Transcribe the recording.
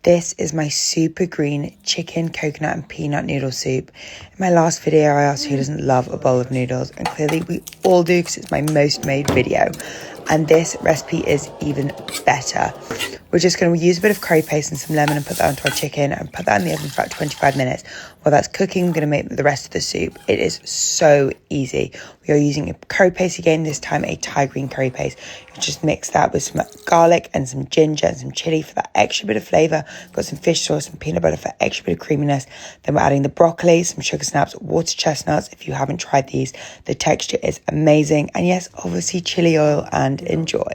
This is my super green chicken, coconut and peanut noodle soup. In my last video, I asked who doesn't love a bowl of noodles, and clearly we all do because it's my most made video. And this recipe is even better. We're just going to use a bit of curry paste and some lemon and put that onto our chicken and put that in the oven for about 25 minutes. While that's cooking, we're going to make the rest of the soup. It is so easy. We are using a curry paste again, this time a Thai green curry paste. You just mix that with some garlic and some ginger and some chili for that extra bit of flavour. Got some fish sauce and peanut butter for extra bit of creaminess. Then we're adding the broccoli, some sugar snaps, water chestnuts. If you haven't tried these, the texture is amazing. And yes, obviously chili oil, and enjoy.